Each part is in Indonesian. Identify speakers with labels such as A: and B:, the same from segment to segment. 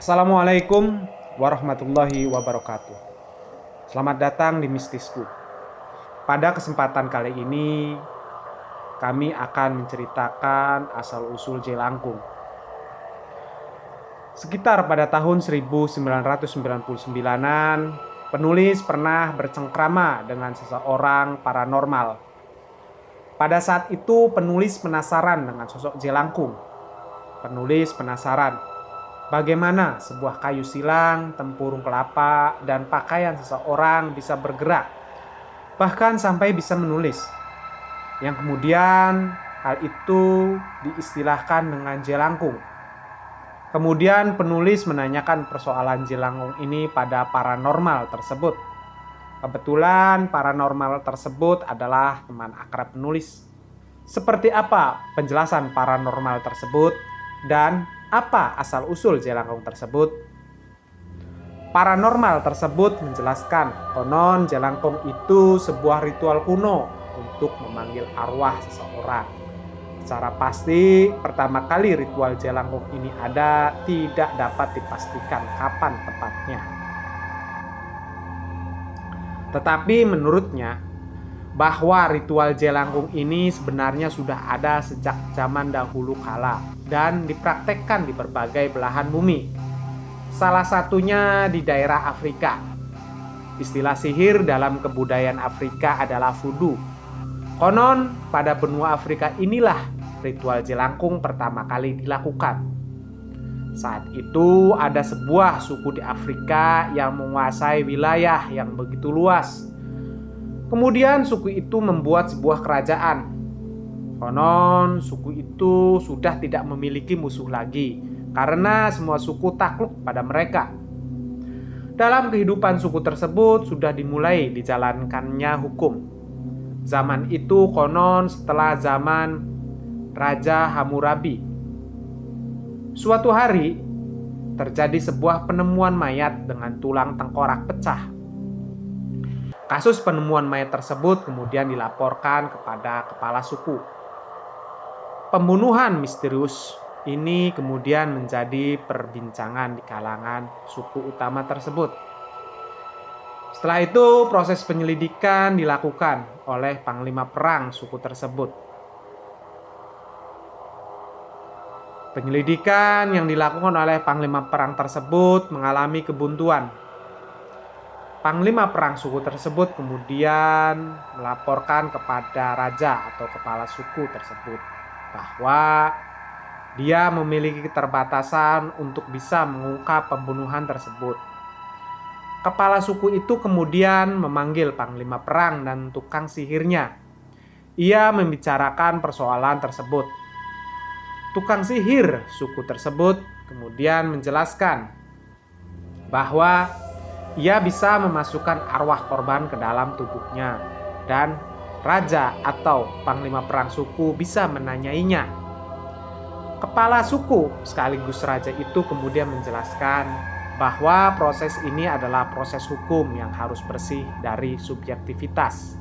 A: Assalamualaikum warahmatullahi wabarakatuh. Selamat datang di Mistisku. Pada kesempatan kali ini, kami akan menceritakan asal-usul jelangkung. Sekitar pada tahun 1999-an, penulis pernah bercengkrama dengan seseorang paranormal. Pada saat itu, penulis penasaran dengan sosok jelangkung. Penulis penasaran bagaimana sebuah kayu silang, tempurung kelapa, dan pakaian seseorang bisa bergerak, bahkan sampai bisa menulis. Yang kemudian hal itu diistilahkan dengan jelangkung. Kemudian penulis menanyakan persoalan jelangkung ini pada paranormal tersebut. Kebetulan paranormal tersebut adalah teman akrab penulis. Seperti apa penjelasan paranormal tersebut dan apa asal-usul jelangkung tersebut? Paranormal tersebut menjelaskan konon jelangkung itu sebuah ritual kuno untuk memanggil arwah seseorang. Secara pasti, pertama kali ritual jelangkung ini ada tidak dapat dipastikan kapan tepatnya. Tetapi menurutnya, bahwa ritual jelangkung ini sebenarnya sudah ada sejak zaman dahulu kala dan dipraktekkan di berbagai belahan bumi. Salah satunya di daerah Afrika. Istilah sihir dalam kebudayaan Afrika adalah voodoo. Konon pada benua Afrika inilah ritual jelangkung pertama kali dilakukan. Saat itu ada sebuah suku di Afrika yang menguasai wilayah yang begitu luas. Kemudian suku itu membuat sebuah kerajaan. Konon suku itu sudah tidak memiliki musuh lagi karena semua suku takluk pada mereka. Dalam kehidupan suku tersebut sudah dimulai dijalankannya hukum. Zaman itu konon setelah zaman Raja Hammurabi. Suatu hari terjadi sebuah penemuan mayat dengan tulang tengkorak pecah. Kasus penemuan mayat tersebut kemudian dilaporkan kepada kepala suku. Pembunuhan misterius ini kemudian menjadi perbincangan di kalangan suku utama tersebut. Setelah itu, proses penyelidikan dilakukan oleh panglima perang suku tersebut. Penyelidikan yang dilakukan oleh panglima perang tersebut mengalami kebuntuan. Panglima perang suku tersebut kemudian melaporkan kepada raja atau kepala suku tersebut bahwa dia memiliki keterbatasan untuk bisa mengungkap pembunuhan tersebut. Kepala suku itu kemudian memanggil panglima perang dan tukang sihirnya. Ia membicarakan persoalan tersebut. Tukang sihir suku tersebut kemudian menjelaskan bahwa ia bisa memasukkan arwah korban ke dalam tubuhnya dan raja atau panglima perang suku bisa menanyainya. Kepala suku sekaligus raja itu kemudian menjelaskan bahwa proses ini adalah proses hukum yang harus bersih dari subjektivitas.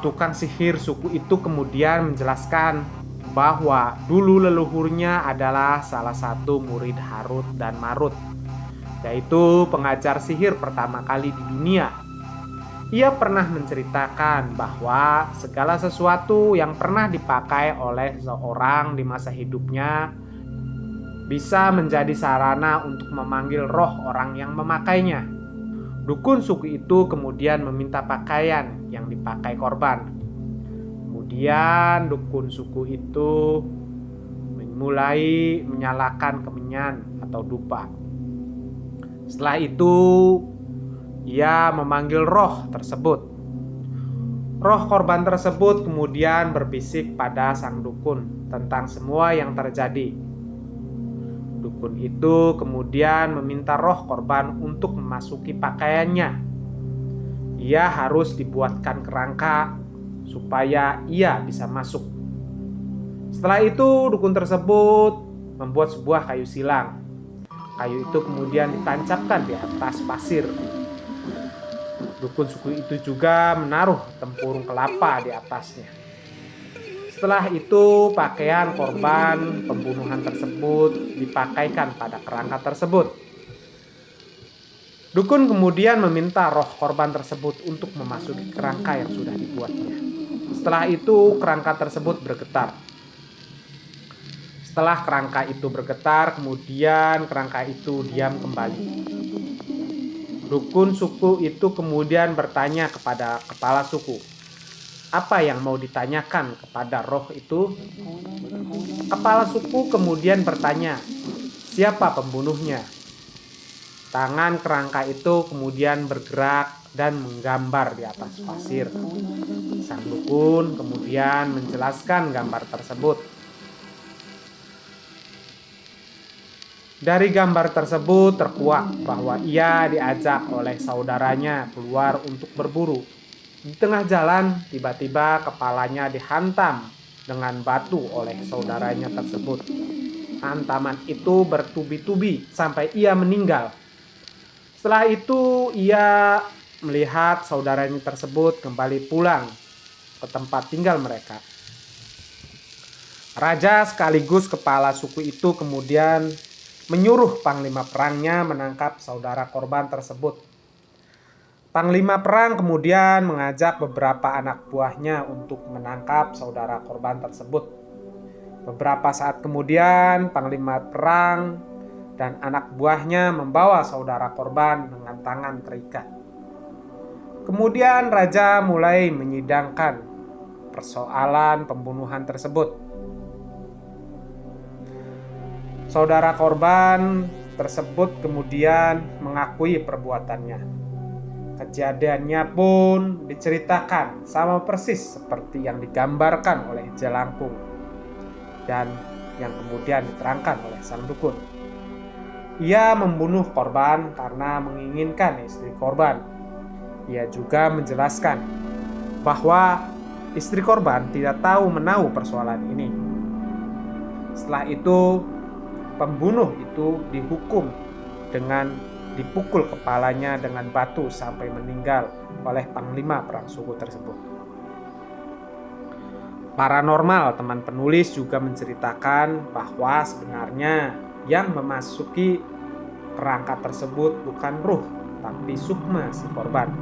A: Tukang sihir suku itu kemudian menjelaskan bahwa dulu leluhurnya adalah salah satu murid Harut dan Marut, yaitu pengajar sihir pertama kali di dunia. Ia pernah menceritakan bahwa segala sesuatu yang pernah dipakai oleh seseorang di masa hidupnya bisa menjadi sarana untuk memanggil roh orang yang memakainya. Dukun suku itu kemudian meminta pakaian yang dipakai korban. Kemudian dukun suku itu mulai menyalakan kemenyan atau dupa. Setelah itu, ia memanggil roh tersebut. Roh korban tersebut kemudian berbisik pada sang dukun tentang semua yang terjadi. Dukun itu kemudian meminta roh korban untuk memasuki pakaiannya. Ia harus dibuatkan kerangka supaya ia bisa masuk. Setelah itu, dukun tersebut membuat sebuah kayu silang. Kayu itu kemudian ditancapkan di atas pasir. Dukun suku itu juga menaruh tempurung kelapa di atasnya. Setelah itu, pakaian korban pembunuhan tersebut dipakaikan pada kerangka tersebut. Dukun kemudian meminta roh korban tersebut untuk memasuki kerangka yang sudah dibuatnya. Setelah itu, kerangka tersebut bergetar. Setelah kerangka itu bergetar, kemudian kerangka itu diam kembali. Dukun suku itu kemudian bertanya kepada kepala suku, "Apa yang mau ditanyakan kepada roh itu?" Kepala suku kemudian bertanya, "Siapa pembunuhnya?" Tangan kerangka itu kemudian bergerak dan menggambar di atas pasir. Sang dukun kemudian menjelaskan gambar tersebut. Dari gambar tersebut terkuak bahwa ia diajak oleh saudaranya keluar untuk berburu. Di tengah jalan, tiba-tiba kepalanya dihantam dengan batu oleh saudaranya tersebut. Hantaman itu bertubi-tubi sampai ia meninggal. Setelah itu, ia melihat saudaranya tersebut kembali pulang ke tempat tinggal mereka. Raja sekaligus kepala suku itu kemudian menyuruh panglima perangnya menangkap saudara korban tersebut. Panglima perang kemudian mengajak beberapa anak buahnya untuk menangkap saudara korban tersebut. Beberapa saat kemudian, panglima perang dan anak buahnya membawa saudara korban dengan tangan terikat. Kemudian raja mulai menyidangkan persoalan pembunuhan tersebut. Saudara korban tersebut kemudian mengakui perbuatannya. Kejadiannya pun diceritakan sama persis seperti yang digambarkan oleh Jelangkung dan yang kemudian diterangkan oleh sang dukun. Ia membunuh korban karena menginginkan istri korban. Ia juga menjelaskan bahwa istri korban tidak tahu menahu persoalan ini. Setelah itu, pembunuh itu dihukum dengan dipukul kepalanya dengan batu sampai meninggal oleh panglima perang suku tersebut. Paranormal teman penulis juga menceritakan bahwa sebenarnya yang memasuki kerangka tersebut bukan ruh, tapi sukma si korban.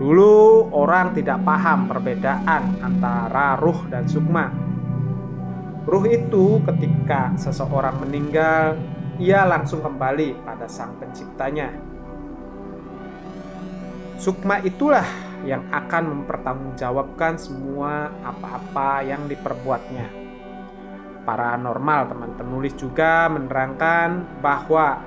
A: Dulu orang tidak paham perbedaan antara ruh dan sukma. Ruh itu ketika seseorang meninggal, ia langsung kembali pada sang penciptanya. Sukma itulah yang akan mempertanggungjawabkan semua apa-apa yang diperbuatnya. Paranormal teman penulis juga menerangkan bahwa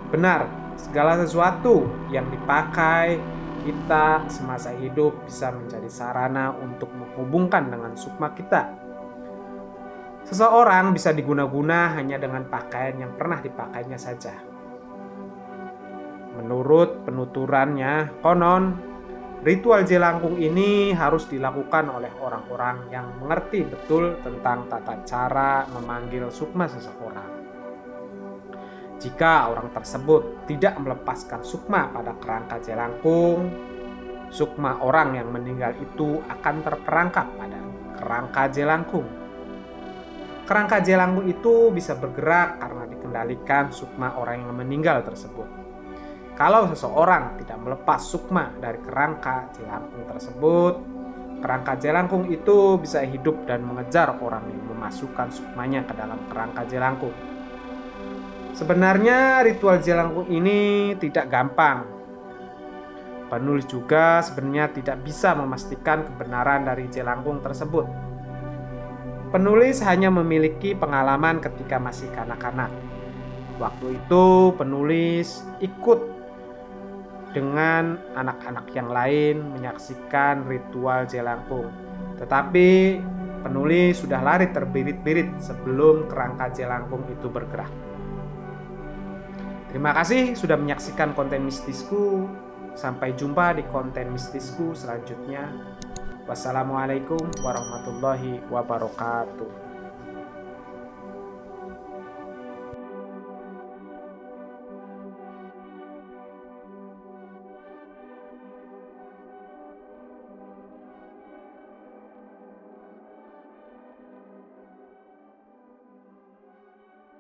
A: benar segala sesuatu yang dipakai kita semasa hidup bisa menjadi sarana untuk menghubungkan dengan sukma kita. Seseorang bisa diguna-guna hanya dengan pakaian yang pernah dipakainya saja. Menurut penuturannya, konon ritual jelangkung ini harus dilakukan oleh orang-orang yang mengerti betul tentang tata cara memanggil sukma seseorang. Jika orang tersebut tidak melepaskan sukma pada kerangka jelangkung, sukma orang yang meninggal itu akan terperangkap pada kerangka jelangkung. Kerangka jelangkung itu bisa bergerak karena dikendalikan sukma orang yang meninggal tersebut. Kalau seseorang tidak melepas sukma dari kerangka jelangkung tersebut, kerangka jelangkung itu bisa hidup dan mengejar orang yang memasukkan sukmanya ke dalam kerangka jelangkung. Sebenarnya ritual jelangkung ini tidak gampang. Penulis juga sebenarnya tidak bisa memastikan kebenaran dari jelangkung tersebut. Penulis hanya memiliki pengalaman ketika masih kanak-kanak. Waktu itu penulis ikut dengan anak-anak yang lain menyaksikan ritual jelangkung. Tetapi penulis sudah lari terbirit-birit sebelum kerangka jelangkung itu bergerak. Terima kasih sudah menyaksikan konten mistisku. Sampai jumpa di konten mistisku selanjutnya. Wassalamualaikum warahmatullahi wabarakatuh.